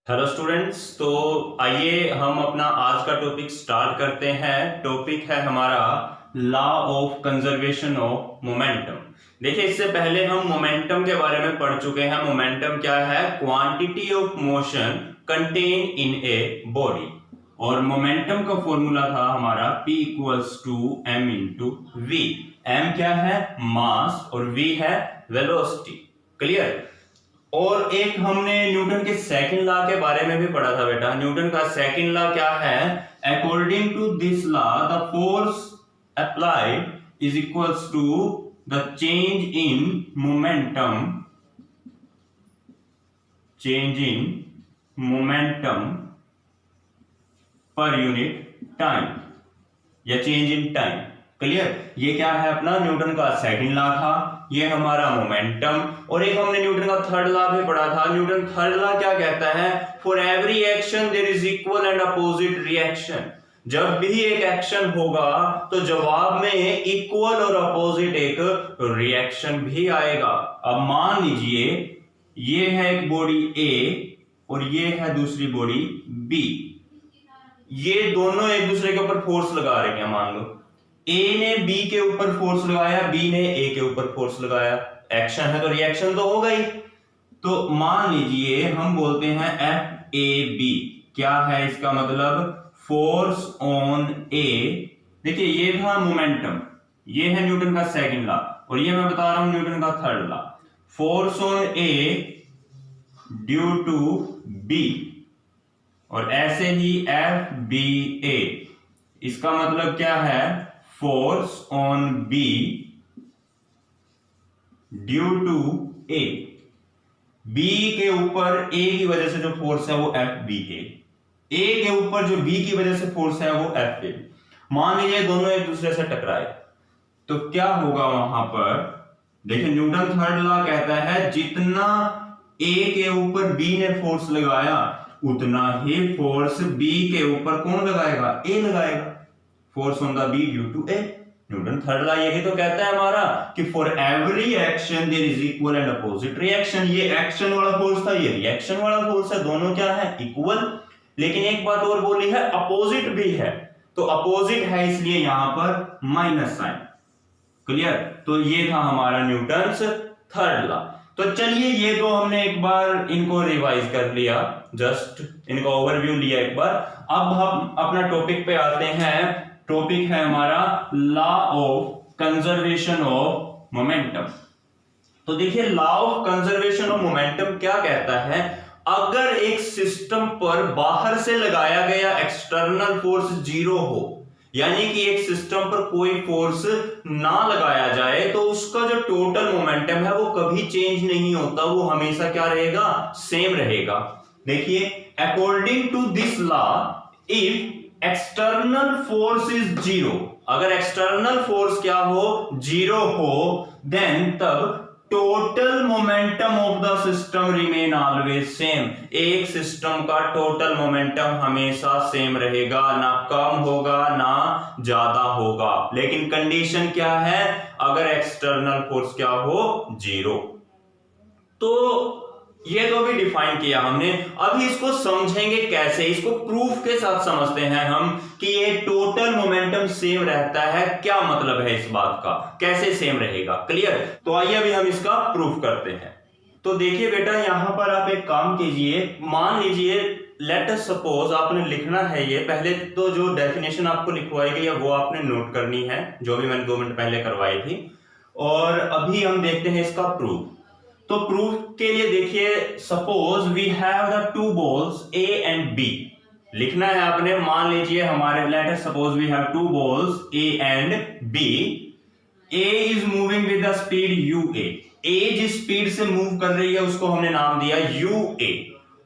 Hello students. तो आइए हम अपना आज का टॉपिक स्टार्ट करते हैं। टॉपिक है हमारा law of conservation of momentum. देखिए, इससे पहले हम मोमेंटम के बारे में पढ़ चुके हैं। मोमेंटम क्या है? Quantity of motion contain in a body. और मोमेंटम का फॉर्मूला था हमारा P equals to m into v. m क्या है? मास, और v है वेलोसिटी। क्लियर? और एक हमने न्यूटन के सेकंड लॉ के बारे में भी पढ़ा था बेटा। न्यूटन का सेकंड लॉ क्या है? According to this law the force applied is equals to the change in momentum per unit time या चेंज इन टाइम। क्लियर? ये क्या है? अपना न्यूटन का सेकंड लॉ था, ये हमारा मोमेंटम। और एक हमने न्यूटन का थर्ड लॉ भी पढ़ा था। न्यूटन थर्ड लॉ क्या कहता है? For every action there is equal and opposite reaction. जब भी एक एक्शन होगा तो जवाब में इक्वल और अपोजिट एक रिएक्शन भी आएगा। अब मान लीजिए ये है एक बॉडी ए और ये है दूसरी बॉडी बी। ये दोनों एक दूसरे के ऊपर फोर्स लगा रहे हैं। मान लो ए ने बी के ऊपर फोर्स लगाया, बी ने ए के ऊपर फोर्स लगाया। एक्शन है तो रिएक्शन तो होगा ही। तो मान लीजिए हम बोलते हैं एफ ए बी। क्या है इसका मतलब? फोर्स ऑन ए। देखिए, ये था मोमेंटम, ये है न्यूटन का सेकंड लॉ, और ये मैं बता रहा हूं न्यूटन का third law. Force on a due to b, और ऐसे ही एफ बी ए। इसका मतलब क्या है? Force on B due to a. B के ऊपर ए की वजह से जो फोर्स है वो एफ बी ए के ऊपर जो बी की वजह से फोर्स है वो एफ ए। मान लीजिए दोनों एक दूसरे से टकराए तो क्या होगा वहां पर? देखिए, न्यूटन थर्ड लॉ कहता है जितना ए के ऊपर बी ने फोर्स लगाया उतना ही फोर्स बी के ऊपर कौन लगाएगा? ए लगाएगा। Force on the b due to a. Newton third law यही तो कहता है हमारा कि for every action there is equal and opposite reaction. ये एक्शन वाला फोर्स था, ये रिएक्शन वाला फोर्स है, दोनों क्या है? इक्वल। लेकिन एक बात और बोली है, अपोजिट भी है। तो अपोजिट है इसलिए यहां पर माइनस साइन। क्लियर? तो ये था हमारा न्यूटन्स थर्ड लॉ। तो चलिए, ये तो हमने एक बार इनको रिवाइज कर लिया, जस्ट इनका ओवरव्यू लिया एक बार। अब हम अपना टॉपिक पे आते हैं। टॉपिक है हमारा law of conservation of momentum. तो देखिए, law of conservation of momentum क्या कहता है? अगर एक सिस्टम पर बाहर से लगाया गया एक्सटर्नल फोर्स जीरो हो, यानी कि एक सिस्टम पर कोई फोर्स ना लगाया जाए, तो उसका जो टोटल मोमेंटम है वो कभी चेंज नहीं होता, वो हमेशा क्या रहेगा? सेम रहेगा। देखिए, according to this law if external force is zero, अगर एक्सटर्नल फोर्स क्या हो? जीरो हो, देन तब total momentum of the system remain always same. एक सिस्टम का टोटल मोमेंटम हमेशा सेम रहेगा, ना कम होगा ना ज्यादा होगा। लेकिन कंडीशन क्या है? अगर एक्सटर्नल फोर्स क्या हो? जीरो। तो ये तो भी डिफाइन किया हमने। अभी इसको समझेंगे कैसे, इसको प्रूफ के साथ समझते हैं हम कि ये टोटल मोमेंटम सेम रहता है। क्या मतलब है इस बात का? कैसे सेम रहेगा? क्लियर? तो आइए अभी हम इसका प्रूफ करते हैं। तो देखिए बेटा, यहां पर आप एक काम कीजिए। मान लीजिए, लेट अस सपोज, आपने लिखना है ये, पहले तो जो डेफिनेशन आपको लिखवाई गई है वो आपने नोट करनी है, जो भी मैंने 2 मिनट पहले करवाई थी। और अभी हम देखते हैं इसका प्रूफ। तो प्रूफ के लिए देखिए, suppose we have the two balls A and B. लिखना है आपने। मान लीजिए हमारे, let us suppose we have two balls A and B. A is moving with the speed u A. A जिस स्पीड से मूव कर रही है उसको हमने नाम दिया यू ए,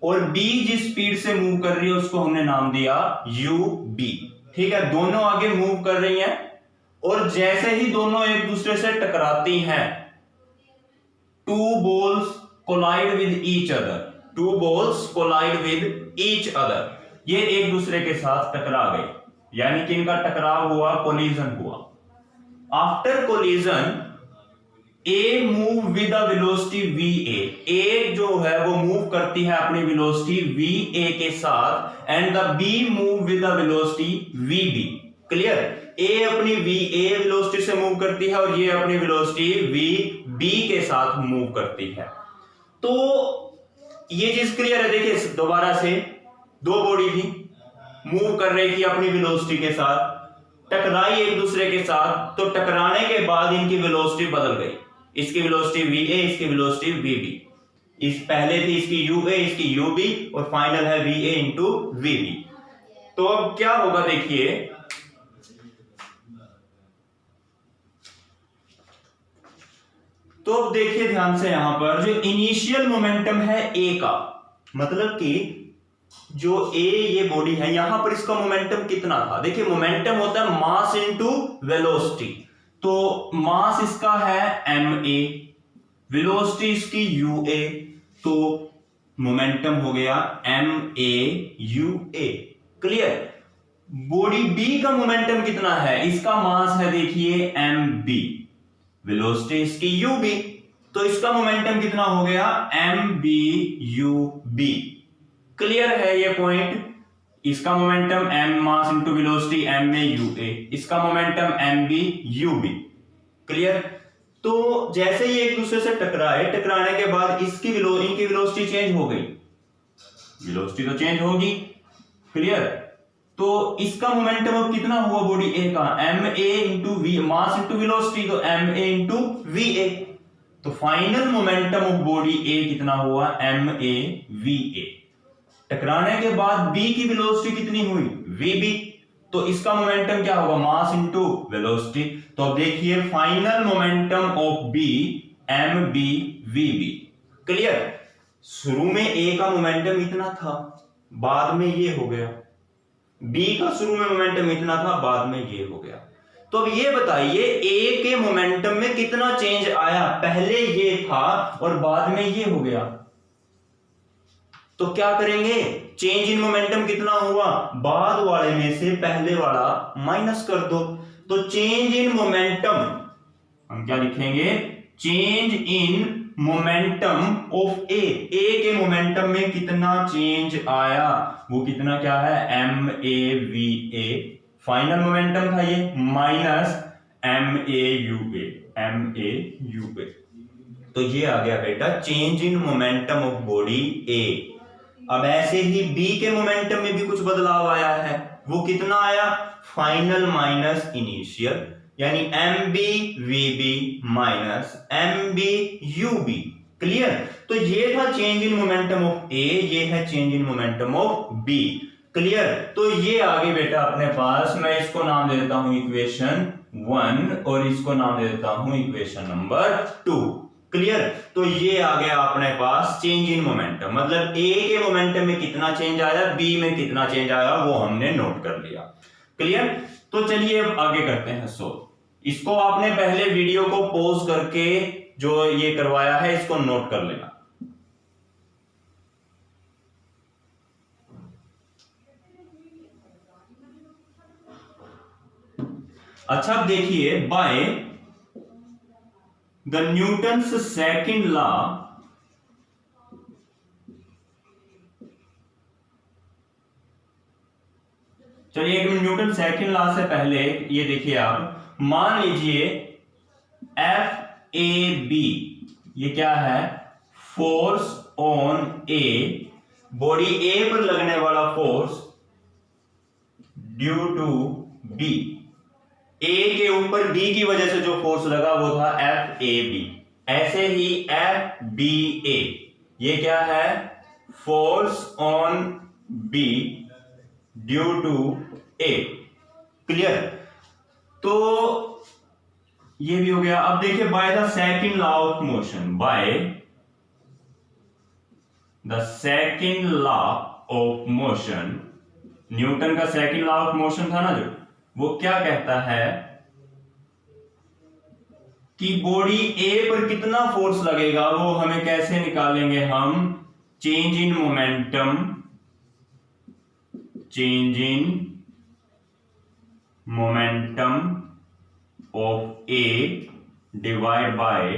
और बी जिस स्पीड से मूव कर रही है उसको हमने नाम दिया यू बी। ठीक है? दोनों आगे मूव कर रही हैं, और जैसे ही दोनों एक दूसरे से टकराती हैं, two balls collide with each other. Two balls collide with each other. ये एक दूसरे के साथ टकरा गए, यानी कि इनका टकराव हुआ, कोलिजन हुआ। After collision A move with the velocity V A जो है वो मूव करती है अपनी वेलोसिटी वी ए के साथ, and the B move with the velocity v B. Clear? A अपनी वी ए वेलोसिटी से मूव करती है और ये अपनी वेलोसिटी वी बी के साथ मूव करती है। तो ये चीज क्लियर है। देखिए दोबारा से, दो बॉडी थी, मूव कर रही थी अपनी वेलोसिटी के साथ, टकराई एक दूसरे के साथ, तो टकराने के बाद इनकी वेलोसिटी बदल गई। इसकी वेलोसिटी वी ए, इसकी वेलोसिटी वी बी। इस पहले थी इसकी यू ए, इसकी यू बी, और फाइनल है v a into v b. तो अब क्या होगा देखिए, तो अब देखिए ध्यान से, यहां पर जो इनिशियल मोमेंटम है ए का, मतलब कि जो ए ये बॉडी है, यहां पर इसका मोमेंटम कितना था। देखिए मोमेंटम होता है मास इनटू वेलोसिटी। तो मास इसका है एम ए, वेलोसिटी इसकी यू ए, तो मोमेंटम हो गया एम ए यू ए। क्लियर? बॉडी बी का मोमेंटम कितना है, इसका मास है देखिए एम बी, वेलोसिटी इसकी यू बी, तो इसका मोमेंटम कितना हो गया m B u B. Clear है ये पॉइंट? इसका momentum m mass into velocity m A u A, इसका momentum m B u B. Clear? तो जैसे ही एक दूसरे से टकराए, टकराने के बाद इनकी वेलोसिटी चेंज हो गई, वेलोसिटी तो चेंज होगी। क्लियर? तो इसका मोमेंटम अब कितना हुआ बॉडी ए का, m a into v, mass into velocity, तो m a into v a. तो final momentum of body a कितना हुआ m a v a। टकराने के बाद B की वेलोसिटी कितनी हुई VB, तो इसका मोमेंटम क्या होगा मास इनटू वेलोसिटी। तो अब देखिए final momentum of B MB VB। Clear? शुरू में A का मोमेंटम इतना था, बाद में ये हो गया, B का शुरू में मोमेंटम इतना था, बाद में ये हो गया। तो अब ये बताइए A के मोमेंटम में कितना चेंज आया, पहले ये था और बाद में ये हो गया। तो क्या करेंगे, चेंज इन मोमेंटम कितना हुआ, बाद वाले में से पहले वाला माइनस कर दो। तो चेंज इन मोमेंटम हम क्या लिखेंगे, चेंज इन मोमेंटम ऑफ ए के मोमेंटम में कितना चेंज आया, वो कितना क्या है m A v A, final momentum था ये, minus m A u A, m A u A. तो ये आ गया बेटा change in momentum of body A. अब ऐसे ही B के मोमेंटम में भी कुछ बदलाव आया है, वो कितना आया, फाइनल माइनस इनिशियल, यानी MB माइनस MB। क्लियर? तो ये था change in momentum of A, ये है change in momentum of B। Clear? तो ये आगे बेटा अपने पास, मैं इसको नाम दे देता हूं इक्वेशन 1 और इसको नाम दे देता हूं इक्वेशन नंबर 2। क्लियर? तो ये आ गया अपने पास चेंज इन मोमेंटम, मतलब ए के मोमेंटम में कितना चेंज आया, बी में कितना चेंज आया, वो हमने नोट कर लिया। क्लियर? तो चलिए अब आगे करते हैं सोल्व। इसको आपने पहले वीडियो को पॉज करके जो ये करवाया है इसको नोट कर लेना। अच्छा अब देखिए, by the Newton's second law, चलिए एक न्यूटन सेकंड लॉ से पहले ये देखिए आप, मान लीजिए एफ ए बी, ये क्या है, फोर्स ऑन ए, बॉडी ए पर लगने वाला फोर्स ड्यू टू बी, ए के ऊपर बी की वजह से जो फोर्स लगा वो था एफ ए बी। ऐसे ही एफ बी ए, ये क्या है, force on B due to a. Clear? तो ये भी हो गया। अब देखिए by the second law of motion, by the second law of motion, Newton का सेकंड लॉ ऑफ मोशन था ना जो, वो क्या कहता है कि बॉडी ए पर कितना फोर्स लगेगा वो हमें कैसे निकालेंगे हम, change in momentum, change in momentum of a divide by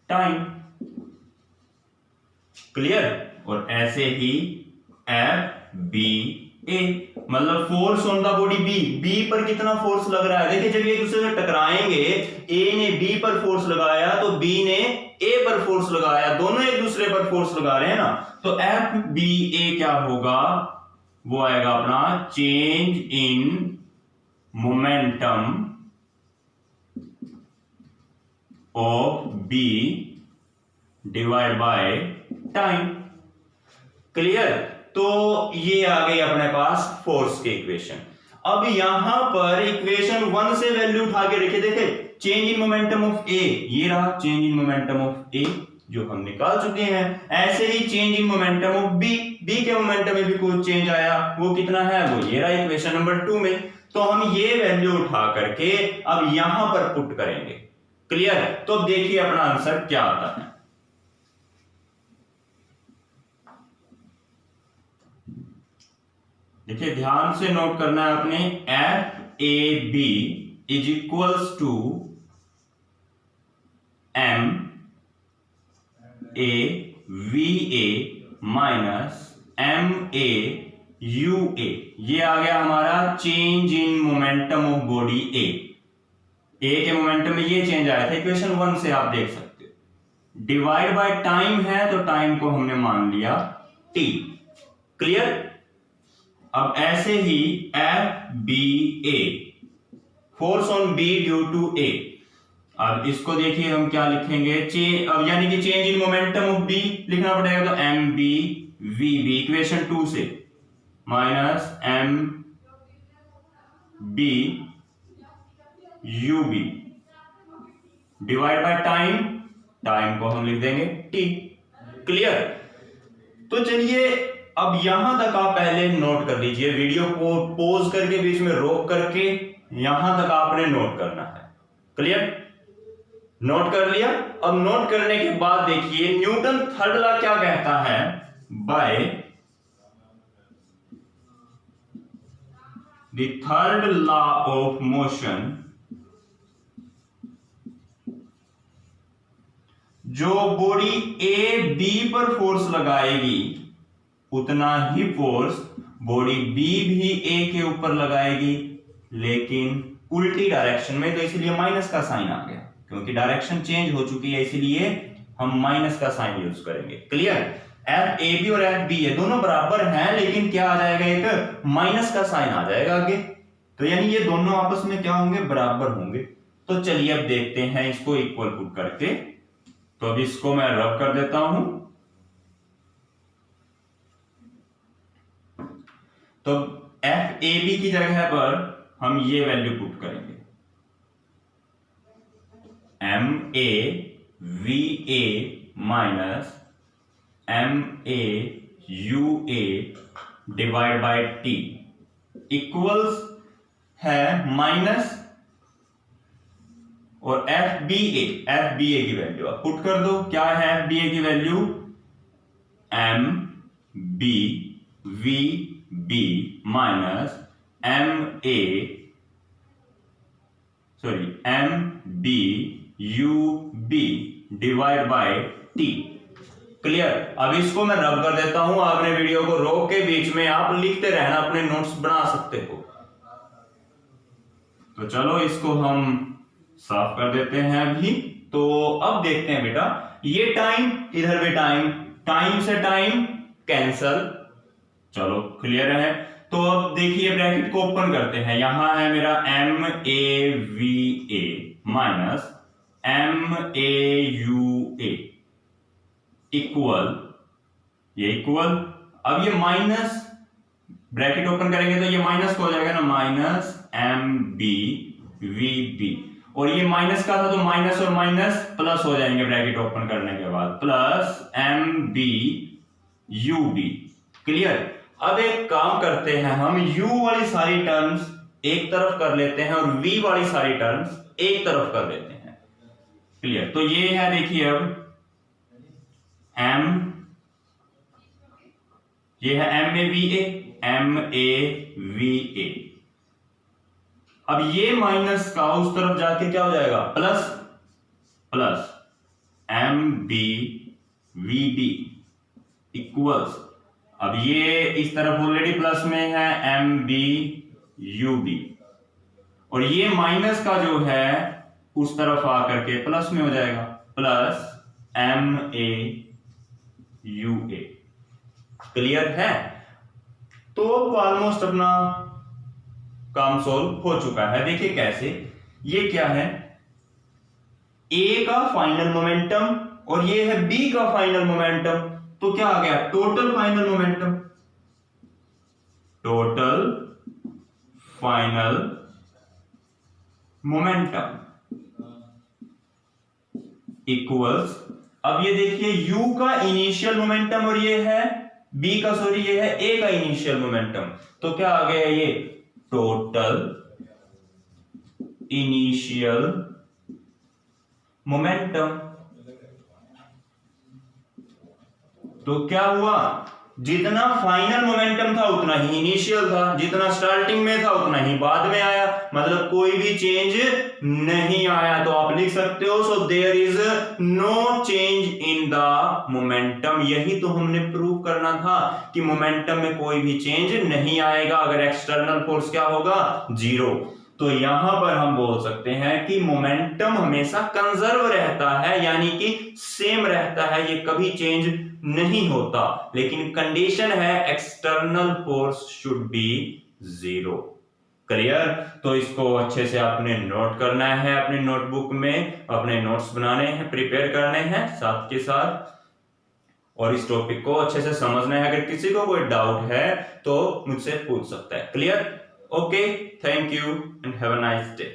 time. Clear. और ऐसे ही एफ बी ए, मतलब force on the body b, b पर कितना फोर्स लग रहा है। देखिए जब ये एक दूसरे से टकराएंगे, ए ने बी पर फोर्स लगाया तो बी ने ए पर फोर्स लगाया, दोनों एक दूसरे पर फोर्स लगा रहे हैं ना, तो एफ बी ए क्या होगा, वो आएगा अपना change in momentum of b divide by time. Clear. तो ये आ गई अपने पास फोर्स की इक्वेशन। अब यहां पर इक्वेशन 1 से वैल्यू उठा के रखे, देखे change in momentum of A, ये रहा change in momentum of A जो हम निकाल चुके हैं। ऐसे ही change in momentum of B, B के मोमेंटम में भी कुछ चेंज आया, वो कितना है, वो ये रहा इक्वेशन नंबर 2 में। तो हम ये वैल्यू उठा करके अब यहां पर पुट करेंगे। क्लियर। तो देखिए अपना आंसर क्या आता है। देखिए ध्यान से नोट करना है आपने, F A B is equals to m A v A minus m A u A. ये आ गया हमारा change in momentum of body A. A के मोमेंटम में ये चेंज आया था इक्वेशन 1 से, आप देख सकते हो। डिवाइड बाय टाइम है तो टाइम को हमने मान लिया टी। क्लियर। अब ऐसे ही F B A, force on B due to A. अब इसको देखिए हम क्या लिखेंगे, अब यानी कि change in momentum of B लिखना पड़ेगा, तो m B v B equation 2 से minus m B u B divide by time, time को हम लिख देंगे टी। क्लियर। तो चलिए अब यहां तक आप पहले नोट कर लीजिए, वीडियो को पॉज करके बीच में रोक करके यहां तक आपने नोट करना है। क्लियर। नोट कर लिया। अब नोट करने के बाद देखिए न्यूटन थर्ड लॉ क्या कहता है, by the third law of motion, जो बॉडी ए बी पर फोर्स लगाएगी उतना ही फोर्स बॉडी बी भी ए के ऊपर लगाएगी, लेकिन उल्टी डायरेक्शन में। तो इसलिए माइनस का साइन आ गया, क्योंकि डायरेक्शन चेंज हो चुकी है, इसलिए हम माइनस का साइन यूज करेंगे। क्लियर। एफ ए बी और एफ बी ये दोनों बराबर हैं, लेकिन क्या आ जाएगा, एक माइनस का साइन आ जाएगा आगे, तो यानी ये दोनों आपस में क्या होंगे, बराबर होंगे। तो चलिए अब देखते हैं इसको इक्वल पुट करके। तो अब इसको मैं रब कर देता हूं। तो एफ ए बी की जगह पर हम ये वैल्यू पुट करेंगे, m A v A minus m A u a divide by t equals है माइनस, और एफ बी ए की वैल्यू आप पुट कर दो। क्या है एफ बी ए की value, m B v b minus m B u B divide by t. Clear. अब इसको मैं रब कर देता हूं, आपने वीडियो को रोक के बीच में आप लिखते रहना, अपने नोट्स बना सकते हो। तो चलो इसको हम साफ कर देते हैं अभी। तो अब देखते हैं बेटा, ये टाइम इधर भी टाइम, टाइम से टाइम कैंसल, चलो क्लियर है। तो अब देखिए ब्रैकेट को ओपन करते हैं, यहां है मेरा m A v A minus m A u a equal, ये इक्वल, अब ये माइनस, ब्रैकेट ओपन करेंगे तो ये माइनस हो जाएगा ना, minus m B v b, और ये माइनस का था तो माइनस और माइनस प्लस हो जाएंगे ब्रैकेट ओपन करने के बाद, plus m B u B. Clear. अब एक काम करते हैं, हम u वाली सारी टर्म्स एक तरफ कर लेते हैं और v वाली सारी टर्म्स एक तरफ कर लेते हैं। क्लियर। तो ये है, देखिए अब m, ये है एम ए वी ए, अब ये माइनस का उस तरफ जाके क्या हो जाएगा, plus plus m B v d equals, अब ये इस तरफ ऑलरेडी प्लस में है एम बी यू बी, और ये माइनस का जो है उस तरफ आकर के प्लस में हो जाएगा, प्लस एम ए यू ए। क्लियर है? तो ऑलमोस्ट अपना काम सोल्व हो चुका है। देखिए कैसे, ये क्या है, ए का फाइनल मोमेंटम और ये है बी का फाइनल मोमेंटम, तो क्या आ गया, total final momentum, total final momentum equals, अब ये देखिए u का इनिशियल मोमेंटम और ये है b का, सॉरी ये है a का इनिशियल मोमेंटम, तो क्या आ गया ये टोटल इनिशियल मोमेंटम। तो क्या हुआ, जितना फाइनल मोमेंटम था उतना ही इनिशियल था, जितना स्टार्टिंग में था उतना ही बाद में आया, मतलब कोई भी चेंज नहीं आया। तो आप लिख सकते हो so there is no change in the momentum. यही तो हमने प्रूव करना था कि मोमेंटम में कोई भी चेंज नहीं आएगा अगर एक्सटर्नल फोर्स क्या होगा, जीरो। तो यहां पर हम बोल सकते हैं कि मोमेंटम हमेशा कंजर्व रहता है, यानी कि सेम रहता है, ये कभी चेंज नहीं होता, लेकिन कंडीशन है external force should be zero. Clear? तो इसको अच्छे से आपने नोट करना है, अपने नोटबुक में अपने नोट्स बनाने हैं, प्रिपेयर करने हैं साथ के साथ, और इस टॉपिक को अच्छे से समझना है। अगर किसी को कोई डाउट है तो मुझसे पूछ सकता है। Clear? Okay, thank you and have a nice day.